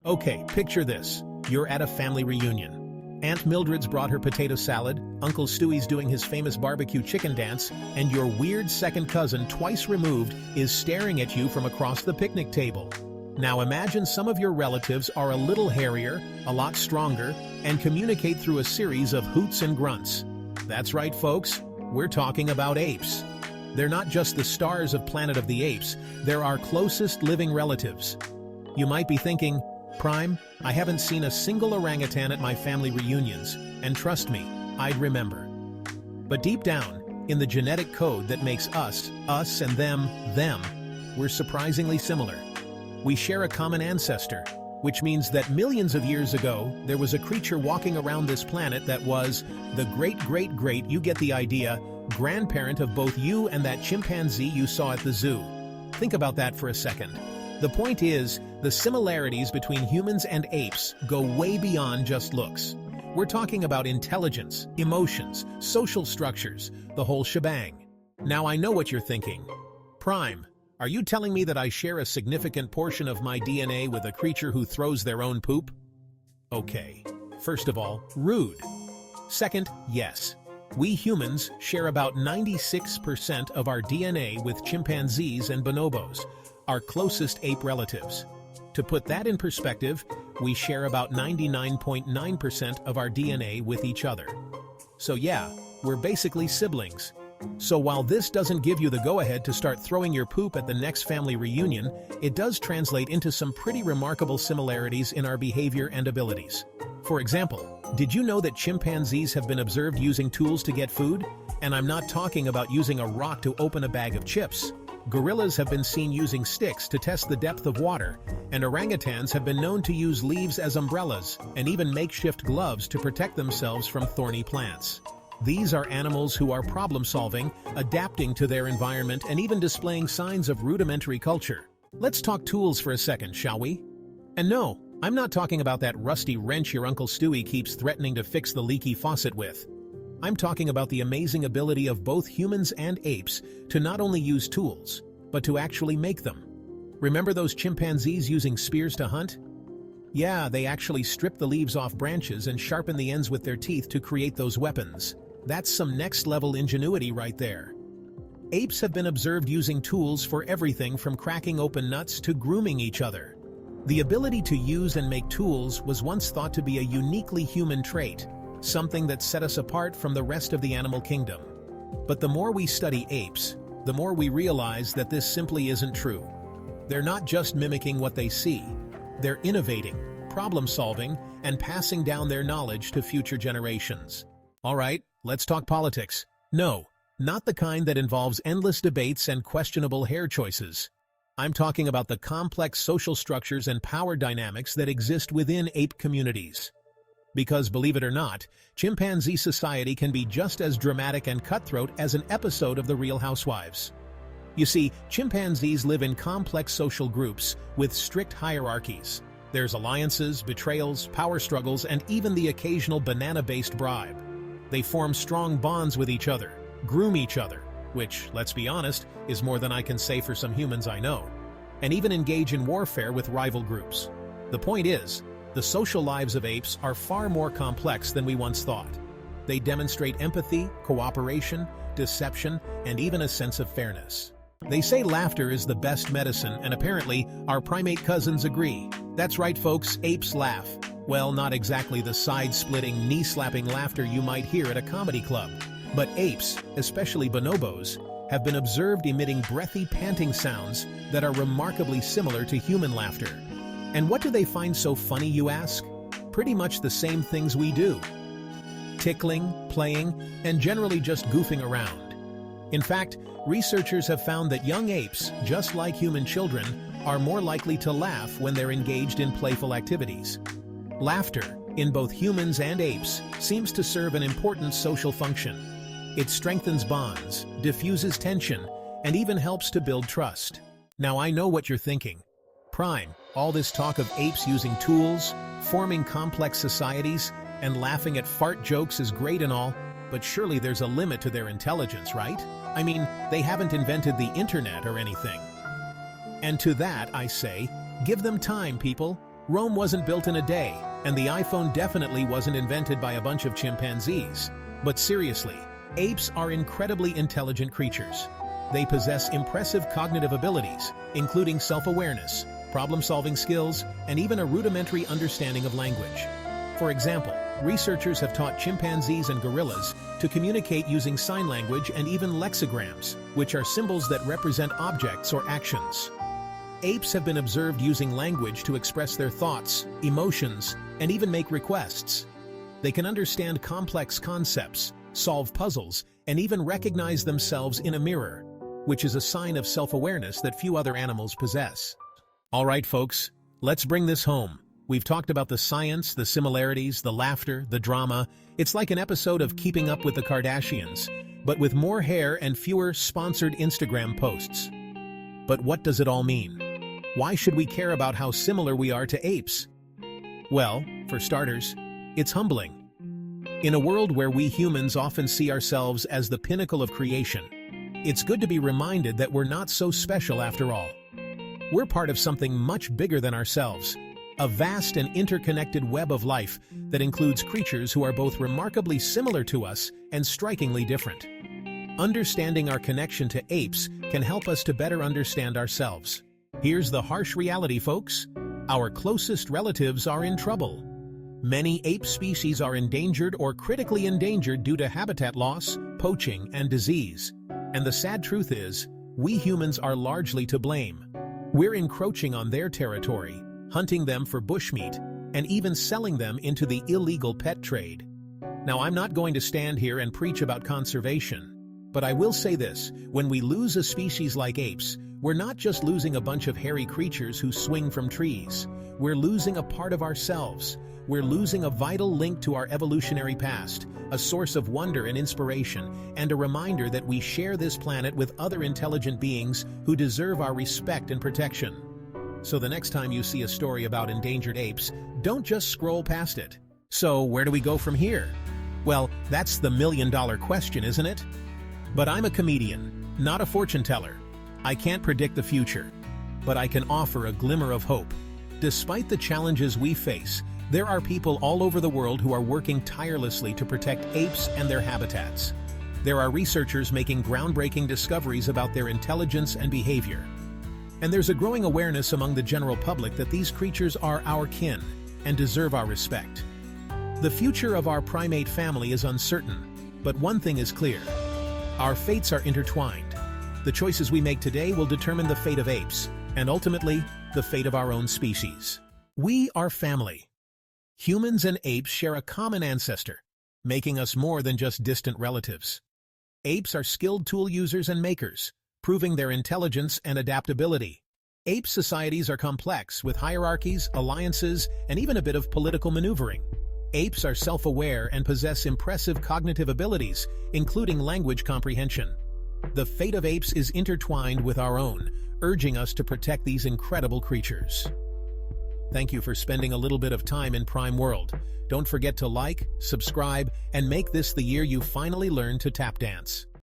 Okay, picture this. You're at a family reunion. Aunt Mildred's brought her potato salad, Uncle Stewie's doing his famous barbecue chicken dance, and your weird second cousin, twice removed, is staring at you from across the picnic table. Now imagine some of your relatives are a little hairier, a lot stronger, and communicate through a series of hoots and grunts. That's right, folks. We're talking about apes. They're not just the stars of Planet of the Apes, they're our closest living relatives. You might be thinking, Prime, I haven't seen a single orangutan at my family reunions, and trust me, I'd remember. But deep down, in the genetic code that makes us and them, we're surprisingly similar. We share a common ancestor, which means that millions of years ago, there was a creature walking around this planet that was the great, you get the idea, grandparent of both you and that chimpanzee you saw at the zoo. Think about that for a second. The point is, the similarities between humans and apes go way beyond just looks. We're talking about intelligence, emotions, social structures, the whole shebang. Now I know what you're thinking. Prime, are you telling me that I share a significant portion of my DNA with a creature who throws their own poop? Okay. First of all, rude. Second, yes. We humans share about 96% of our DNA with chimpanzees and bonobos, our closest ape relatives. To put that in perspective, we share about 99.9% of our DNA with each other. So yeah, we're basically siblings. So while this doesn't give you the go-ahead to start throwing your poop at the next family reunion, it does translate into some pretty remarkable similarities in our behavior and abilities. For example, did you know that chimpanzees have been observed using tools to get food? And I'm not talking about using a rock to open a bag of chips. Gorillas have been seen using sticks to test the depth of water, and orangutans have been known to use leaves as umbrellas and even makeshift gloves to protect themselves from thorny plants. These are animals who are problem-solving, adapting to their environment, and even displaying signs of rudimentary culture. Let's talk tools for a second, shall we? And no, I'm not talking about that rusty wrench your Uncle Stewie keeps threatening to fix the leaky faucet with. I'm talking about the amazing ability of both humans and apes to not only use tools, but to actually make them. Remember those chimpanzees using spears to hunt? Yeah, they actually strip the leaves off branches and sharpen the ends with their teeth to create those weapons. That's some next-level ingenuity right there. Apes have been observed using tools for everything from cracking open nuts to grooming each other. The ability to use and make tools was once thought to be a uniquely human trait, something that set us apart from the rest of the animal kingdom. But the more we study apes, the more we realize that this simply isn't true. They're not just mimicking what they see. They're innovating, problem-solving, and passing down their knowledge to future generations. All right, let's talk politics. No, not the kind that involves endless debates and questionable hair choices. I'm talking about the complex social structures and power dynamics that exist within ape communities. Because, believe it or not, chimpanzee society can be just as dramatic and cutthroat as an episode of The Real Housewives. You see, chimpanzees live in complex social groups with strict hierarchies. There's alliances, betrayals, power struggles, and even the occasional banana-based bribe. They form strong bonds with each other, groom each other, which, let's be honest, is more than I can say for some humans I know, and even engage in warfare with rival groups. The point is, the social lives of apes are far more complex than we once thought. They demonstrate empathy, cooperation, deception, and even a sense of fairness. They say laughter is the best medicine, and apparently, our primate cousins agree. That's right, folks, apes laugh. Well, not exactly the side-splitting, knee-slapping laughter you might hear at a comedy club. But apes, especially bonobos, have been observed emitting breathy, panting sounds that are remarkably similar to human laughter. And what do they find so funny, you ask? Pretty much the same things we do. Tickling, playing, and generally just goofing around. In fact, researchers have found that young apes, just like human children, are more likely to laugh when they're engaged in playful activities. Laughter, in both humans and apes, seems to serve an important social function. It strengthens bonds, diffuses tension, and even helps to build trust. Now I know what you're thinking. Prime, all this talk of apes using tools, forming complex societies, and laughing at fart jokes is great and all, but surely there's a limit to their intelligence, right? I mean, they haven't invented the internet or anything. And to that, I say, give them time, people. Rome wasn't built in a day, and the iPhone definitely wasn't invented by a bunch of chimpanzees. But seriously, apes are incredibly intelligent creatures. They possess impressive cognitive abilities, including self-awareness, problem-solving skills, and even a rudimentary understanding of language. For example, researchers have taught chimpanzees and gorillas to communicate using sign language and even lexicograms, which are symbols that represent objects or actions. Apes have been observed using language to express their thoughts, emotions, and even make requests. They can understand complex concepts, solve puzzles, and even recognize themselves in a mirror, which is a sign of self-awareness that few other animals possess. All right, folks, let's bring this home. We've talked about the science, the similarities, the laughter, the drama. It's like an episode of Keeping Up with the Kardashians, but with more hair and fewer sponsored Instagram posts. But what does it all mean? Why should we care about how similar we are to apes? Well, for starters, it's humbling. In a world where we humans often see ourselves as the pinnacle of creation, it's good to be reminded that we're not so special after all. We're part of something much bigger than ourselves, a vast and interconnected web of life that includes creatures who are both remarkably similar to us and strikingly different. Understanding our connection to apes can help us to better understand ourselves. Here's the harsh reality, folks. Our closest relatives are in trouble. Many ape species are endangered or critically endangered due to habitat loss, poaching, and disease. And the sad truth is, we humans are largely to blame. We're encroaching on their territory, hunting them for bushmeat, and even selling them into the illegal pet trade. Now, I'm not going to stand here and preach about conservation, but I will say this: when we lose a species like apes, we're not just losing a bunch of hairy creatures who swing from trees. We're losing a part of ourselves. We're losing a vital link to our evolutionary past, a source of wonder and inspiration, and a reminder that we share this planet with other intelligent beings who deserve our respect and protection. So the next time you see a story about endangered apes, don't just scroll past it. So where do we go from here? Well, that's the million-dollar question, isn't it? But I'm a comedian, not a fortune teller. I can't predict the future, but I can offer a glimmer of hope. Despite the challenges we face, there are people all over the world who are working tirelessly to protect apes and their habitats. There are researchers making groundbreaking discoveries about their intelligence and behavior. And there's a growing awareness among the general public that these creatures are our kin and deserve our respect. The future of our primate family is uncertain, but one thing is clear: our fates are intertwined. The choices we make today will determine the fate of apes, and ultimately, the fate of our own species. We are family. Humans and apes share a common ancestor, making us more than just distant relatives. Apes are skilled tool users and makers, proving their intelligence and adaptability. Ape societies are complex, with hierarchies, alliances, and even a bit of political maneuvering. Apes are self-aware and possess impressive cognitive abilities, including language comprehension. The fate of apes is intertwined with our own, urging us to protect these incredible creatures. Thank you for spending a little bit of time in Prime World. Don't forget to like, subscribe, and make this the year you finally learn to tap dance.